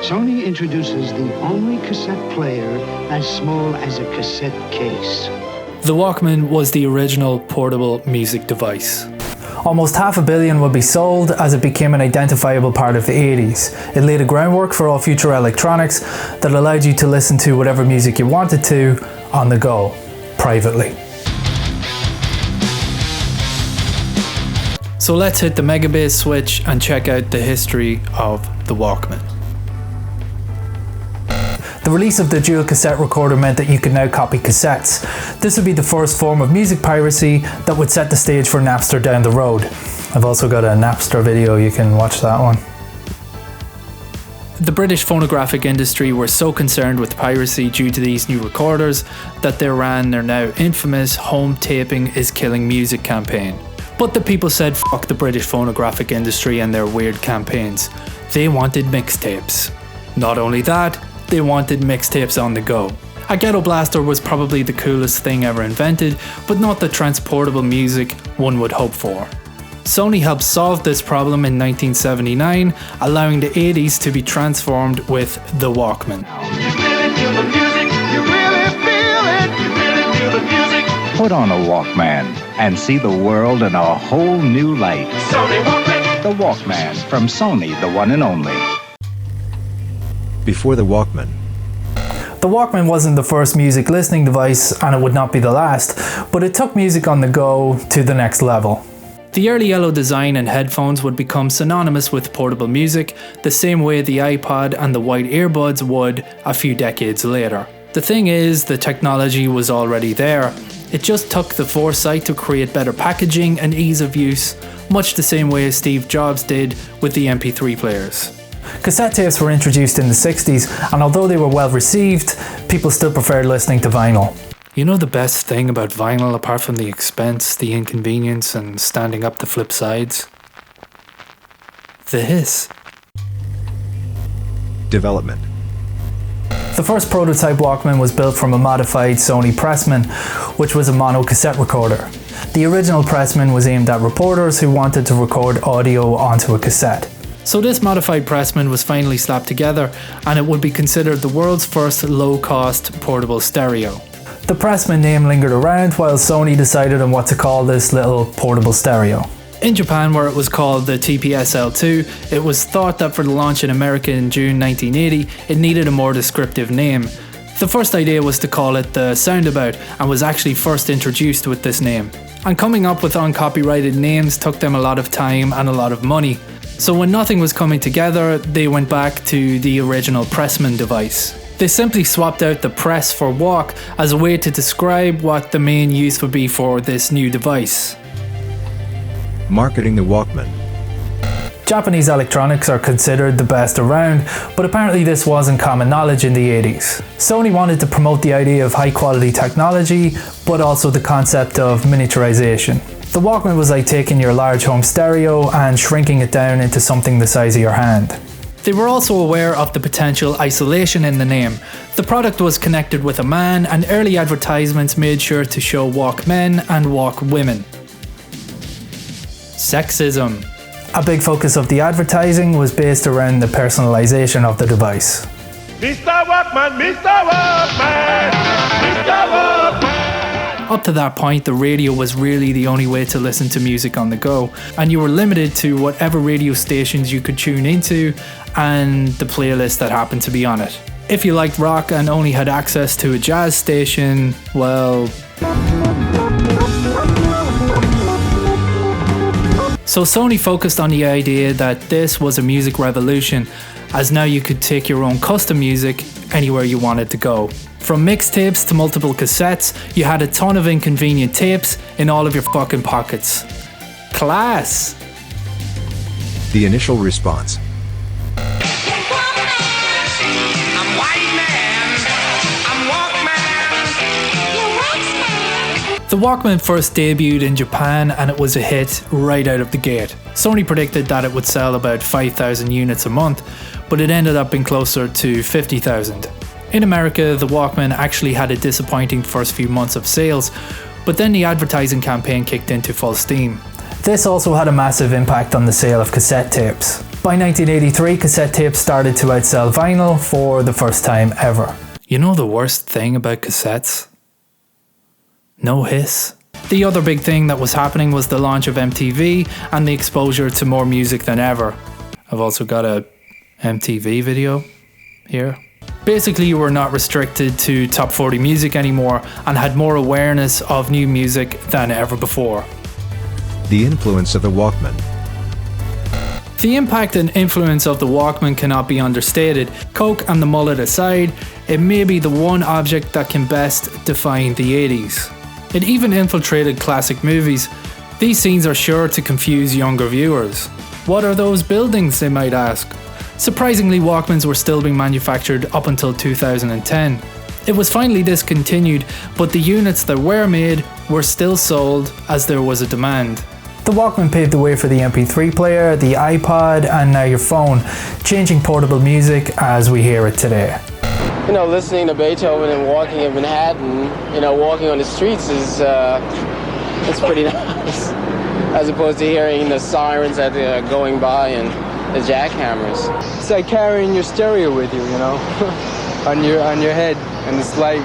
Sony introduces the only cassette player as small as a cassette case. The Walkman was the original portable music device. Almost 500 million would be sold as it became an identifiable part of the 80s. It laid a groundwork for all future electronics that allowed you to listen to whatever music you wanted to on the go, privately. So let's hit the Megabass switch and check out the history of the Walkman. The release of the dual cassette recorder meant that you could now copy cassettes. This would be the first form of music piracy that would set the stage for Napster down the road. I've also got a Napster video, you can watch that one. The British phonographic industry were so concerned with piracy due to these new recorders that they ran their now infamous Home Taping is Killing Music campaign. But the people said fuck the British phonographic industry and their weird campaigns. They wanted mixtapes. Not only that, they wanted mixtapes on the go. A ghetto blaster was probably the coolest thing ever invented, but not the transportable music one would hope for. Sony helped solve this problem in 1979, allowing the 80s to be transformed with the Walkman. Put on a Walkman and see the world in a whole new light. Sony Walkman. The Walkman from Sony, the one and only. Before the Walkman. The Walkman wasn't the first music listening device, and it would not be the last, but it took music on the go to the next level. The early yellow design and headphones would become synonymous with portable music, the same way the iPod and the white earbuds would a few decades later. The thing is, the technology was already there. It just took the foresight to create better packaging and ease of use, much the same way as Steve Jobs did with the MP3 players. Cassette tapes were introduced in the 60s, and although they were well received, people still preferred listening to vinyl. You know the best thing about vinyl, apart from the expense, the inconvenience, and standing up to flip sides? The hiss. Development. The first prototype Walkman was built from a modified Sony Pressman, which was a mono cassette recorder. The original Pressman was aimed at reporters who wanted to record audio onto a cassette. So this modified Pressman was finally slapped together, and it would be considered the world's first low-cost portable stereo. The Pressman name lingered around while Sony decided on what to call this little portable stereo. In Japan, where it was called the TPSL2, it was thought that for the launch in America in June 1980, it needed a more descriptive name. The first idea was to call it the Soundabout, and was actually first introduced with this name. And coming up with uncopyrighted names took them a lot of time and a lot of money. So when nothing was coming together, they went back to the original Pressman device. They simply swapped out the press for walk as a way to describe what the main use would be for this new device. Marketing the Walkman. Japanese electronics are considered the best around, but apparently this wasn't common knowledge in the 80s. Sony wanted to promote the idea of high quality technology, but also the concept of miniaturization. The Walkman was like taking your large home stereo and shrinking it down into something the size of your hand. They were also aware of the potential isolation in the name. The product was connected with a man, and early advertisements made sure to show Walkmen and Walkwomen. Sexism. A big focus of the advertising was based around the personalization of the device. Mr. Walkman, Mr. Walkman, Mr. Walkman. Up to that point, the radio was really the only way to listen to music on the go, and you were limited to whatever radio stations you could tune into and the playlist that happened to be on it. If you liked rock and only had access to a jazz station, well... So Sony focused on the idea that this was a music revolution, as now you could take your own custom music anywhere you wanted to go. From mixtapes to multiple cassettes, you had a ton of inconvenient tapes in all of your fucking pockets. Class! The initial response. The Walkman first debuted in Japan and it was a hit right out of the gate. Sony predicted that it would sell about 5,000 units a month, but it ended up being closer to 50,000. In America, the Walkman actually had a disappointing first few months of sales, but then the advertising campaign kicked into full steam. This also had a massive impact on the sale of cassette tapes. By 1983, cassette tapes started to outsell vinyl for the first time ever. You know the worst thing about cassettes? No hiss. The other big thing that was happening was the launch of MTV and the exposure to more music than ever. I've also got a MTV video here. Basically, you were not restricted to top 40 music anymore and had more awareness of new music than ever before. The influence of the Walkman. The impact and influence of the Walkman cannot be understated. Coke and the mullet aside, it may be the one object that can best define the 80s. It even infiltrated classic movies. These scenes are sure to confuse younger viewers. What are those buildings, they might ask? Surprisingly, Walkmans were still being manufactured up until 2010. It was finally discontinued, but the units that were made were still sold as there was a demand. The Walkman paved the way for the MP3 player, the iPod, and now your phone, changing portable music as we hear it today. You know, listening to Beethoven and walking in Manhattan, you know, walking on the streets is it's pretty nice, as opposed to hearing the sirens that are going by and the jackhammers. It's like carrying your stereo with you, you know, on your head, and it's like